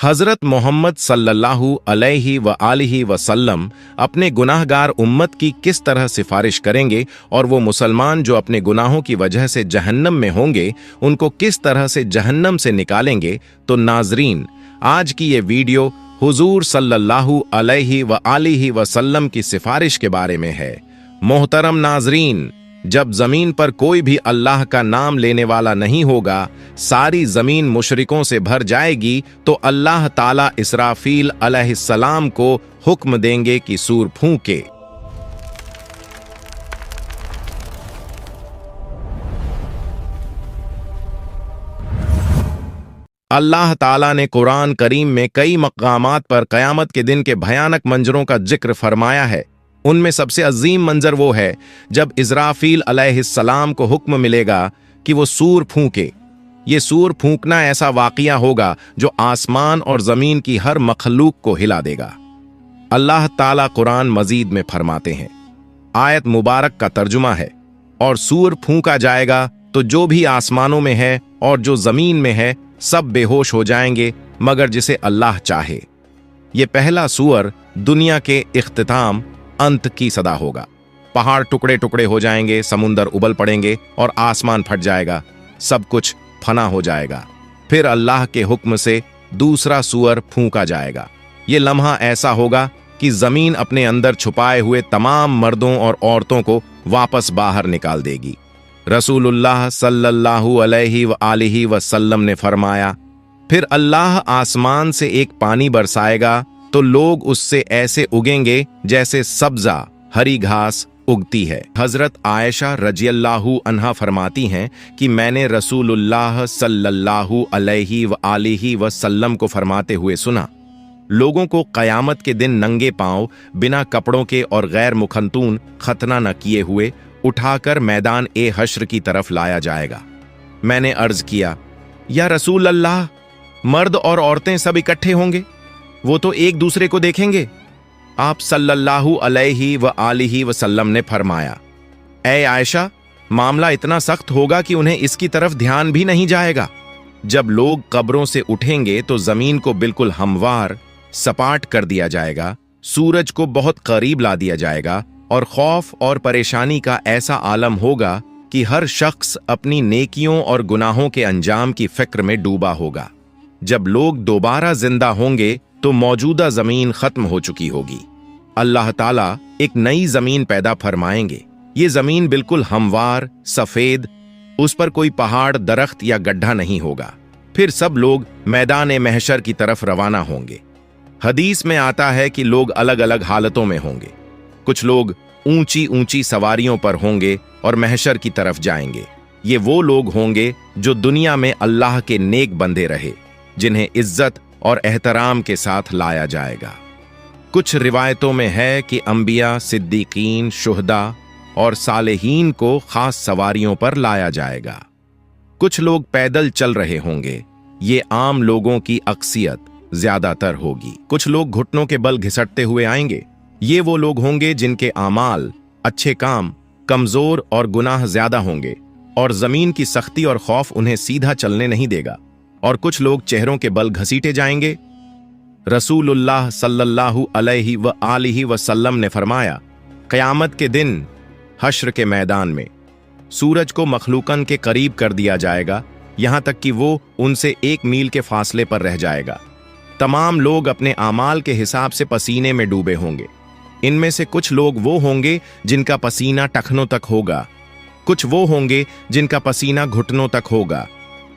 हजरत मोहम्मद सल्लल्लाहु अलैहि व आलिहि वसल्लम अपने गुनाहगार उम्मत की किस तरह सिफारिश करेंगे और वो मुसलमान जो अपने गुनाहों की वजह से जहन्नम में होंगे उनको किस तरह से जहन्नम से निकालेंगे। तो नाजरीन, आज की ये वीडियो हुजूर सल्लल्लाहु अलैहि व आलिहि वसल्लम की सिफारिश के बारे में है। मोहतरम नाजरीन, जब जमीन पर कोई भी अल्लाह का नाम लेने वाला नहीं होगा, सारी जमीन मुशरिकों से भर जाएगी, तो अल्लाह ताला इसराफील अलैहिस्सलाम को हुक्म देंगे कि सूर फूंके। अल्लाह ताला ने कुरान करीम में कई मकामात पर कयामत के दिन के भयानक मंजरों का जिक्र फरमाया है। उनमें सबसे अजीम मंजर वो है जब इज़राफील अलैहिस्सलाम को हुक्म मिलेगा कि वो सूर फूंके। ये सूर फूंकना ऐसा वाक़िया होगा जो आसमान और ज़मीन की हर मखलूक को हिला देगा। अल्लाह ताला कुरान मजीद में फरमाते हैं, आयत मुबारक का तर्जुमा है, और सूर फूंका जाएगा तो जो भी आसमानों में है और जो ज़मीन में है सब बेहोश हो जाएंगे मगर जिसे अल्लाह चाहे। ये पहला सूअर दुनिया के इख्तिताम अंत की सदा होगा। पहाड़ टुकड़े टुकड़े हो जाएंगे, समुंदर उबल पड़ेंगे और आसमान फट जाएगा, सब कुछ फना हो जाएगा। फिर अल्लाह के हुक्म से दूसरा सूअर फूंका जाएगा। ये लम्हा ऐसा होगा कि जमीन अपने अंदर छुपाए हुए तमाम मर्दों और औरतों को वापस बाहर निकाल देगी। रसूलुल्लाह सल्लल्लाहु अलैहि व आलिहि वसल्लम ने फरमाया, फिर अल्लाह आसमान से एक पानी बरसाएगा तो लोग उससे ऐसे उगेंगे जैसे सब्जा हरी घास उगती है। हजरत आयशा रजियल्लाहु अन्हा फरमाती हैं कि मैंने रसूलुल्लाह सल्लल्लाहु अलैहि व आलिहि वसल्लम को फरमाते हुए सुना, लोगों को कयामत के दिन नंगे पांव बिना कपड़ों के और गैर मुखंतून खतना न किए हुए उठाकर मैदान ए हश्र की तरफ लाया जाएगा। मैंने अर्ज किया, या रसूल अल्लाह, मर्द और औरतें सब इकट्ठे होंगे, वो तो एक दूसरे को देखेंगे। आप सल्लल्लाहु अलैहि व आलिहि वसल्लम ने फरमाया, ऐ आयशा, मामला इतना सख्त होगा कि उन्हें इसकी तरफ ध्यान भी नहीं जाएगा। जब लोग कब्रों से उठेंगे तो जमीन को बिल्कुल हमवार सपाट कर दिया जाएगा, सूरज को बहुत करीब ला दिया जाएगा और खौफ और परेशानी का ऐसा आलम होगा कि हर शख्स अपनी नेकियों और गुनाहों के अंजाम की फिक्र में डूबा होगा। जब लोग दोबारा जिंदा होंगे तो मौजूदा जमीन खत्म हो चुकी होगी। अल्लाह ताला एक नई जमीन पैदा फरमाएंगे। ये जमीन बिल्कुल हमवार सफेद, उस पर कोई पहाड़ दरख्त या गड्ढा नहीं होगा। फिर सब लोग मैदान महशर की तरफ रवाना होंगे। हदीस में आता है कि लोग अलग अलग हालतों में होंगे। कुछ लोग ऊंची ऊंची सवारियों पर होंगे और महशर की तरफ जाएंगे। ये वो लोग होंगे जो दुनिया में अल्लाह के नेक बंदे रहे, जिन्हें इज्जत और एहतराम के साथ लाया जाएगा। कुछ रिवायतों में है कि अंबिया, सिद्दीकीन, शुहदा और सालेहीन को खास सवारियों पर लाया जाएगा। कुछ लोग पैदल चल रहे होंगे। ये आम लोगों की अक्सियत ज्यादातर होगी। कुछ लोग घुटनों के बल घिसटते हुए आएंगे। ये वो लोग होंगे जिनके आमाल, अच्छे काम कमजोर और गुनाह ज्यादा होंगे और जमीन की सख्ती और खौफ उन्हें सीधा चलने नहीं देगा। और कुछ लोग चेहरों के बल घसीटे जाएंगे। रसूलुल्लाह सल्लल्लाहु अलैहि व आलिहि वसल्लम ने फरमाया, क़यामत के दिन हश्र के मैदान में सूरज को मखलूकन के करीब कर दिया जाएगा, यहां तक कि वो उनसे 1 मील के फासले पर रह जाएगा। तमाम लोग अपने आमाल के हिसाब से पसीने में डूबे होंगे। इनमें से कुछ लोग वो होंगे जिनका पसीना टखनों तक होगा, कुछ वो होंगे जिनका पसीना घुटनों तक होगा,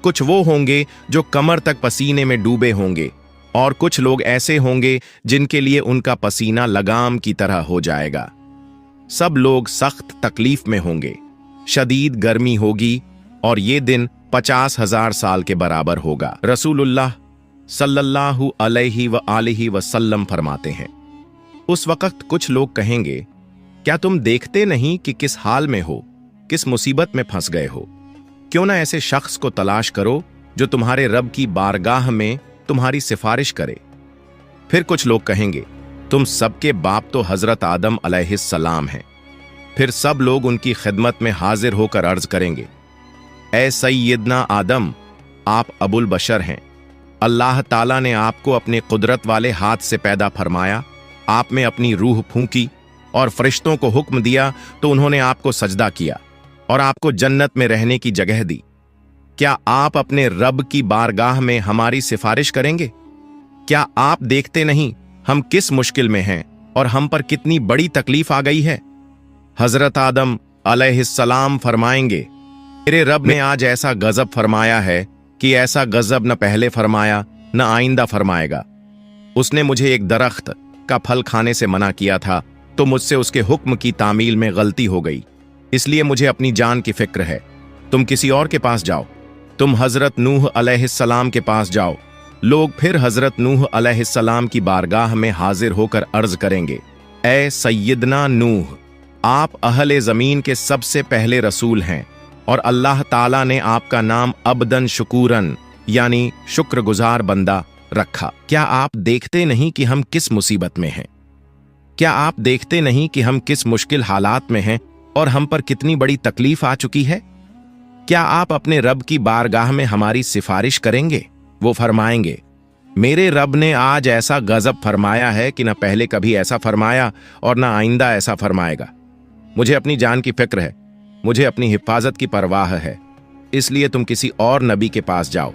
कुछ वो होंगे जो कमर तक पसीने में डूबे होंगे, और कुछ लोग ऐसे होंगे जिनके लिए उनका पसीना लगाम की तरह हो जाएगा। सब लोग सख्त तकलीफ में होंगे, शदीद गर्मी होगी और ये दिन 50,000 साल के बराबर होगा। रसूलुल्लाह सल्लल्लाहु अलैहि व आलिहि वसल्लम फरमाते हैं, उस वक्त कुछ लोग कहेंगे, क्या तुम देखते नहीं कि किस हाल में हो, किस मुसीबत में फंस गए हो? क्यों ना ऐसे शख्स को तलाश करो जो तुम्हारे रब की बारगाह में तुम्हारी सिफारिश करे। फिर कुछ लोग कहेंगे, तुम सबके बाप तो हजरत आदम अलैहिस्सलाम हैं। फिर सब लोग उनकी खिदमत में हाजिर होकर अर्ज करेंगे, ए सैयदना आदम, आप अबुल बशर हैं, अल्लाह ताला ने आपको अपने कुदरत वाले हाथ से पैदा फरमाया, आप में अपनी रूह फूंकी और फरिश्तों को हुक्म दिया तो उन्होंने आपको सजदा किया और आपको जन्नत में रहने की जगह दी। क्या आप अपने रब की बारगाह में हमारी सिफारिश करेंगे? क्या आप देखते नहीं हम किस मुश्किल में हैं और हम पर कितनी बड़ी तकलीफ आ गई है? हजरत आदम अलैहिस्सलाम फरमाएंगे, मेरे रब ने आज ऐसा गजब फरमाया है कि ऐसा गजब न पहले फरमाया न आइंदा फरमाएगा। उसने मुझे एक दरख्त का फल खाने से मना किया था तो मुझसे उसके हुक्म की तामील में गलती हो गई, इसलिए मुझे अपनी जान की फिक्र है। तुम किसी और के पास जाओ, तुम हजरत नूह अलैहिस्सलाम के पास जाओ। लोग फिर हजरत नूह अलैहिस्सलाम की बारगाह में हाजिर होकर अर्ज करेंगे, ए सैयदना नूह, आप अहले जमीन के सबसे पहले रसूल हैं और अल्लाह ताला ने आपका नाम अब्दन शुकूरन यानी शुक्रगुजार बंदा रखा। क्या आप देखते नहीं कि हम किस मुसीबत में हैं? क्या आप देखते नहीं कि हम किस मुश्किल हालात में हैं और हम पर कितनी बड़ी तकलीफ आ चुकी है? क्या आप अपने रब की बारगाह में हमारी सिफारिश करेंगे? वो फरमाएंगे, मेरे रब ने आज ऐसा गजब फरमाया है कि न पहले कभी ऐसा फरमाया और न आइंदा ऐसा फरमाएगा। मुझे अपनी जान की फिक्र है, मुझे अपनी हिफाजत की परवाह है, इसलिए तुम किसी और नबी के पास जाओ।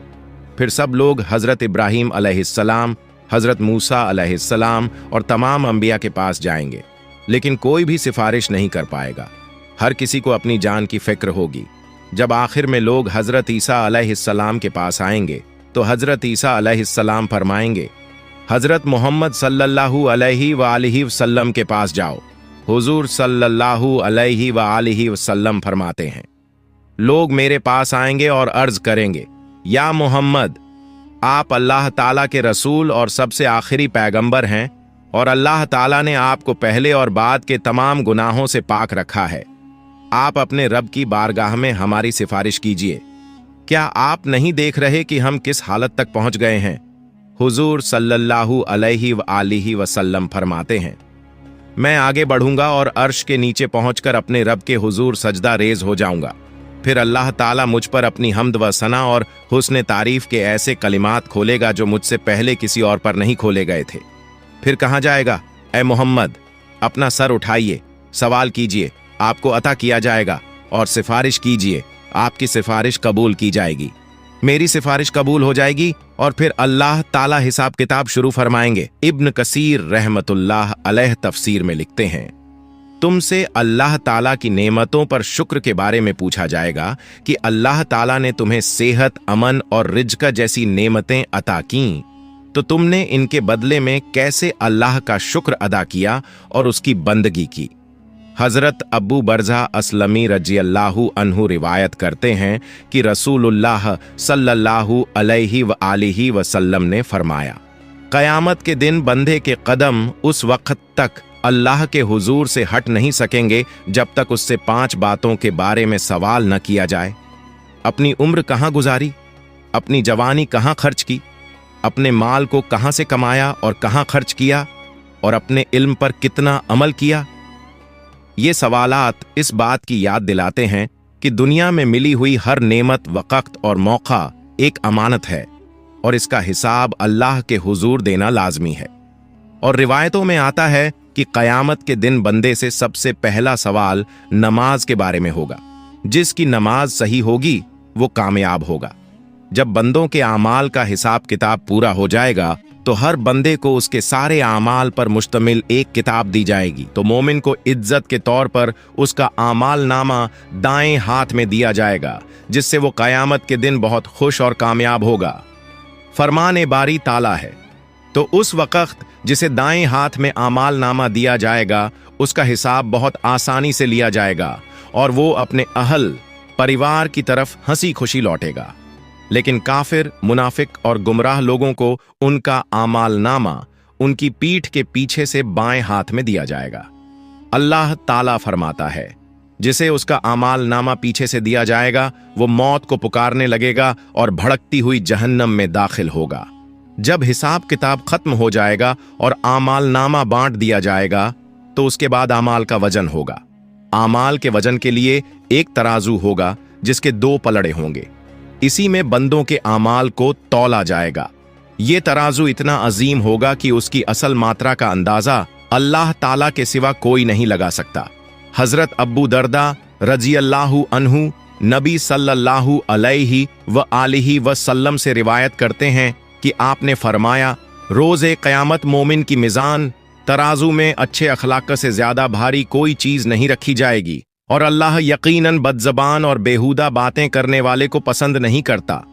फिर सब लोग हजरत इब्राहीम अलैहिस्सलाम, हजरत मूसा अलैहिस्सलाम और तमाम अंबिया के पास जाएंगे, लेकिन कोई भी सिफारिश नहीं कर पाएगा। हर किसी को अपनी जान की फिक्र होगी। जब आखिर में लोग हजरत ईसा अलैहिस्सलाम के पास आएंगे तो हजरत ईसा अलैहिस्सलाम फरमाएंगे, हजरत मोहम्मद सल्लल्लाहु अलैहि व आलिहि वसल्लम के पास जाओ। हुजूर सल्लल्लाहु अलैहि व आलिहि वसल्लम फरमाते हैं, लोग मेरे पास आएंगे और अर्ज करेंगे, या मोहम्मद, आप अल्लाह ताला के रसूल और सबसे आखिरी पैगंबर हैं और अल्लाह ताला ने आपको पहले और बाद के तमाम गुनाहों से पाक रखा है। आप अपने रब की बारगाह में हमारी सिफारिश कीजिए। क्या आप नहीं देख रहे कि हम किस हालत तक पहुंच गए हैं? हुजूर सल्लल्लाहु अलैहि व आलिहि वसल्लम फरमाते हैं, मैं आगे बढ़ूंगा और अर्श के नीचे पहुंचकर अपने रब के हुजूर सजदा रेज हो जाऊंगा। फिर अल्लाह ताला मुझ पर अपनी हम्द व सना और हुस्न तारीफ के ऐसे कलिमात खोलेगा जो मुझसे पहले किसी और पर नहीं खोले गए थे। फिर कहा जाएगा, ए मोहम्मद, अपना सर उठाइए, सवाल कीजिए, आपको अता किया जाएगा, और सिफारिश कीजिए, आपकी सिफारिश कबूल की जाएगी। मेरी सिफारिश कबूल हो जाएगी और फिर अल्लाह ताला हिसाब किताब शुरू फरमाएंगे। इब्न कसीर रहमतुल्लाह अलैह तफसीर में लिखते हैं, तुमसे अल्लाह ताला की नेमतों पर शुक्र के बारे में पूछा जाएगा कि अल्लाह ताला ने तुम्हें सेहत, अमन और रिज्क जैसी नेमतें अता की, तो तुमने इनके बदले में कैसे अल्लाह का शुक्र अदा किया और उसकी बंदगी की। हजरत अबू बरज़ा अस्लमी रज़ियल्लाहु अन्हु रिवायत करते हैं कि रसूलुल्लाह सल्लल्लाहु अलैहि व आलिहि वसल्लम ने फरमाया, क़यामत के दिन बंदे के कदम उस वक्त तक अल्लाह के हुजूर से हट नहीं सकेंगे जब तक उससे 5 बातों के बारे में सवाल न किया जाए। अपनी उम्र कहाँ गुजारी, अपनी जवानी कहाँ खर्च की, अपने माल को कहाँ से कमाया और कहाँ खर्च किया, और अपने इल्म पर कितना अमल किया। ये सवालात इस बात की याद दिलाते हैं कि दुनिया में मिली हुई हर नेमत, वक़्त और मौका एक अमानत है और इसका हिसाब अल्लाह के हुजूर देना लाजमी है। और रिवायतों में आता है कि क़यामत के दिन बंदे से सबसे पहला सवाल नमाज के बारे में होगा। जिसकी नमाज सही होगी वो कामयाब होगा। जब बंदों के आमाल का हिसाब किताब पूरा हो जाएगा तो हर बंदे को उसके सारे आमाल पर मुश्तमिल एक किताब दी जाएगी। तो मोमिन को इज्जत के तौर पर उसका आमाल नामा दाएं हाथ में दिया जाएगा, जिससे वो क़यामत के दिन बहुत खुश और कामयाब होगा। फरमान बारी ताला है, तो उस वक़्त जिसे दाएं हाथ में आमाल नामा दिया जाएगा उसका हिसाब बहुत आसानी से लिया जाएगा और वो अपने अहल परिवार की तरफ हंसी खुशी लौटेगा। लेकिन काफिर, मुनाफिक और गुमराह लोगों को उनका आमाल नामा उनकी पीठ के पीछे से बाएं हाथ में दिया जाएगा। अल्लाह ताला फरमाता है, जिसे उसका आमाल नामा पीछे से दिया जाएगा वो मौत को पुकारने लगेगा और भड़कती हुई जहन्नम में दाखिल होगा। जब हिसाब किताब खत्म हो जाएगा और आमाल नामा बांट दिया जाएगा तो उसके बाद आमाल का वजन होगा। आमाल के वजन के लिए एक तराजू होगा जिसके 2 पलड़े होंगे। इसी में बंदों के आमाल को तौला जाएगा। ये तराजू इतना अजीम होगा कि उसकी असल मात्रा का अंदाजा अल्लाह ताला के सिवा कोई नहीं लगा सकता। हजरत अब्बू दर्दा रजी अल्लाहु अन्हु नबी सल्लल्लाहु अलैहि व आलिहि वसल्लम से रिवायत करते हैं कि आपने फरमाया, रोज़े क़यामत मोमिन की मिज़ान तराजू में अच्छे अखलाक से ज्यादा भारी कोई चीज नहीं रखी जाएगी, और अल्लाह यकीनन बदज़बान और बेहुदा बातें करने वाले को पसंद नहीं करता।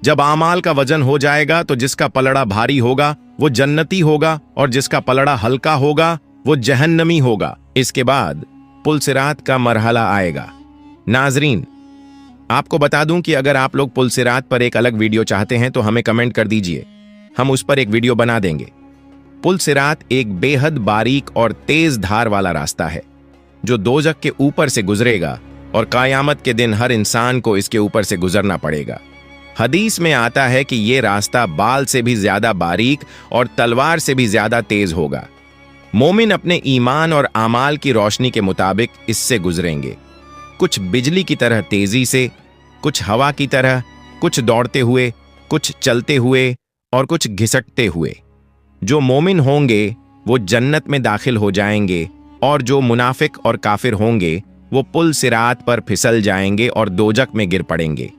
जब आमाल का वजन हो जाएगा तो जिसका पलड़ा भारी होगा वो जन्नती होगा और जिसका पलड़ा हल्का होगा वो जहन्नमी होगा। इसके बाद पुलसिरात का मरहला आएगा। नाजरीन, आपको बता दूं कि अगर आप लोग पुलसिरात पर एक अलग वीडियो चाहते हैं तो हमें कमेंट कर दीजिए, हम उस पर एक वीडियो बना देंगे। पुलसिरात एक बेहद बारीक और तेज धार वाला रास्ता है जो दोजख के ऊपर से गुजरेगा और क़यामत के दिन हर इंसान को इसके ऊपर से गुजरना पड़ेगा। हदीस में आता है कि ये रास्ता बाल से भी ज्यादा बारीक और तलवार से भी ज्यादा तेज होगा। मोमिन अपने ईमान और आमाल की रोशनी के मुताबिक इससे गुजरेंगे, कुछ बिजली की तरह तेजी से, कुछ हवा की तरह, कुछ दौड़ते हुए, कुछ चलते हुए और कुछ घिसटते हुए। जो मोमिन होंगे वो जन्नत में दाखिल हो जाएंगे और जो मुनाफिक और काफिर होंगे वो पुल सिरात पर फिसल जाएंगे और दोजक में गिर पड़ेंगे।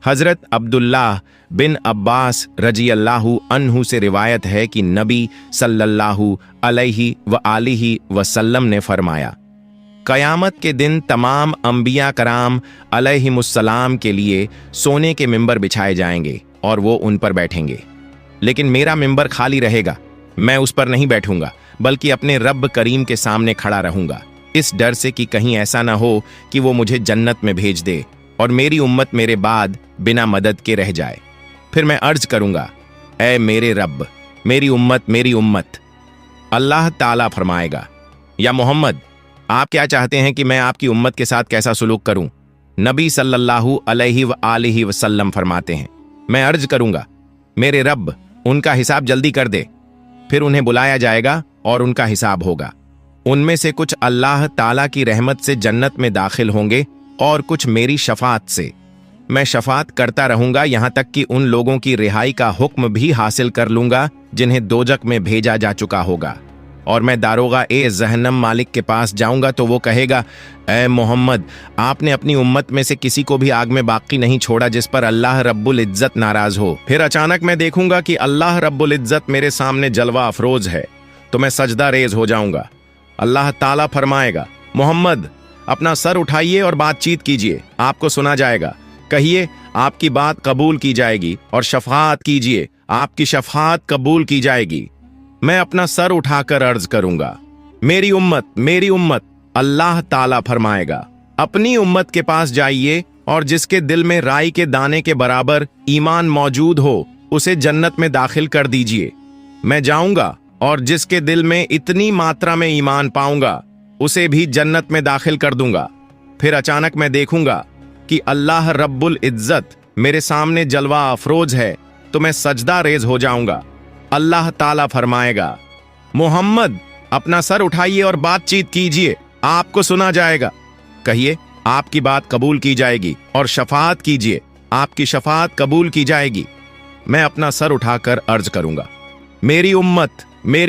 हजरत अब्दुल्लाह बिन अब्बास रजी अल्लाहु अन्हु से रिवायत है कि नबी सल्लल्लाहु अलैहि व आलिहि वसल्लम ने फरमाया, क़यामत के दिन तमाम अंबिया कराम अलैहिमुस्सलाम के लिए सोने के मिंबर बिछाए जाएंगे और वो उन पर बैठेंगे, लेकिन मेरा मिंबर खाली रहेगा। मैं उस पर नहीं बैठूंगा बल्कि अपने रब करीम के सामने खड़ा रहूंगा, इस डर से कि कहीं ऐसा ना हो कि वो मुझे जन्नत में भेज दे और मेरी उम्मत मेरे बाद बिना मदद के रह जाए। फिर मैं अर्ज करूंगा, ऐ मेरे रब, मेरी उम्मत। अल्लाह ताला फरमाएगा, या मोहम्मद, आप क्या चाहते हैं कि मैं आपकी उम्मत के साथ कैसा सुलूक करूं? नबी सल्लल्लाहु अलैहि व आलिहि वसल्लम फरमाते हैं, मैं अर्ज करूंगा, मेरे रब, उनका हिसाब जल्दी कर दे। फिर उन्हें बुलाया जाएगा और उनका हिसाब होगा। उनमें से कुछ अल्लाह ताला की रहमत से जन्नत में दाखिल होंगे और कुछ मेरी शफात से। मैं शफात करता रहूंगा यहां तक कि उन लोगों की रिहाई का हुक्म भी हासिल कर लूंगा जिन्हें दोजक में भेजा जा चुका होगा। और मैं दारोगा ए जहन्नम मालिक के पास जाऊंगा तो वो कहेगा, ऐ मोहम्मद, आपने अपनी उम्मत में से किसी को भी आग में बाकी नहीं छोड़ा जिस पर अल्लाह रब्बुल इज्जत नाराज हो। फिर अचानक मैं देखूंगा कि अल्लाह रब्बुल इज्जत मेरे सामने जलवा अफरोज है, तो मैं सजदा रेज हो जाऊंगा। अल्लाह ताला फरमाएगा, मोहम्मद, अपना सर उठाइए और बातचीत कीजिए, आपको सुना जाएगा। कहिए, आपकी बात कबूल की जाएगी, और शफात कीजिए, आपकी शफात कबूल की जाएगी। मैं अपना सर उठाकर अर्ज करूंगा, मेरी उम्मत। अल्लाह ताला फरमाएगा, अपनी उम्मत के पास जाइए और जिसके दिल में राई के दाने के बराबर ईमान मौजूद हो उसे जन्नत में दाखिल कर दीजिए। मैं जाऊंगा और जिसके दिल में इतनी मात्रा में ईमान पाऊंगा उसे भी जन्नत में दाखिल कर दूंगा। फिर अचानक मैं देखूंगा कि अल्लाह रब्बुल इज्जत मेरे सामने जलवा अफरोज है, तो मैं सजदा रेज हो जाऊंगा। अल्लाह ताला फरमाएगा, मोहम्मद, अपना सर उठाइए और बातचीत कीजिए, आपको सुना जाएगा। कहिए, आपकी बात कबूल की जाएगी, और शफात कीजिए, आपकी शफात कबूल की जाएगी। मैं अपना सर उठाकर अर्ज करूंगा, मेरी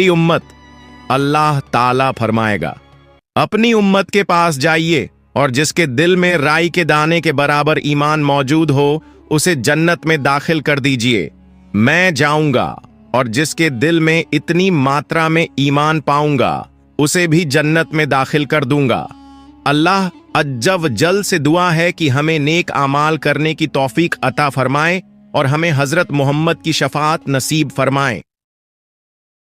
उम्मत। अल्लाह ताला फरमाएगा, अपनी उम्मत के पास जाइए और जिसके दिल में राई के दाने के बराबर ईमान मौजूद हो उसे जन्नत में दाखिल कर दीजिए। मैं जाऊंगा और जिसके दिल में इतनी मात्रा में ईमान पाऊंगा उसे भी जन्नत में दाखिल कर दूंगा। अल्लाह अज्जव जल से दुआ है कि हमें नेक आमाल करने की तौफीक अता फरमाए और हमें हजरत मोहम्मद की शफात नसीब फरमाए।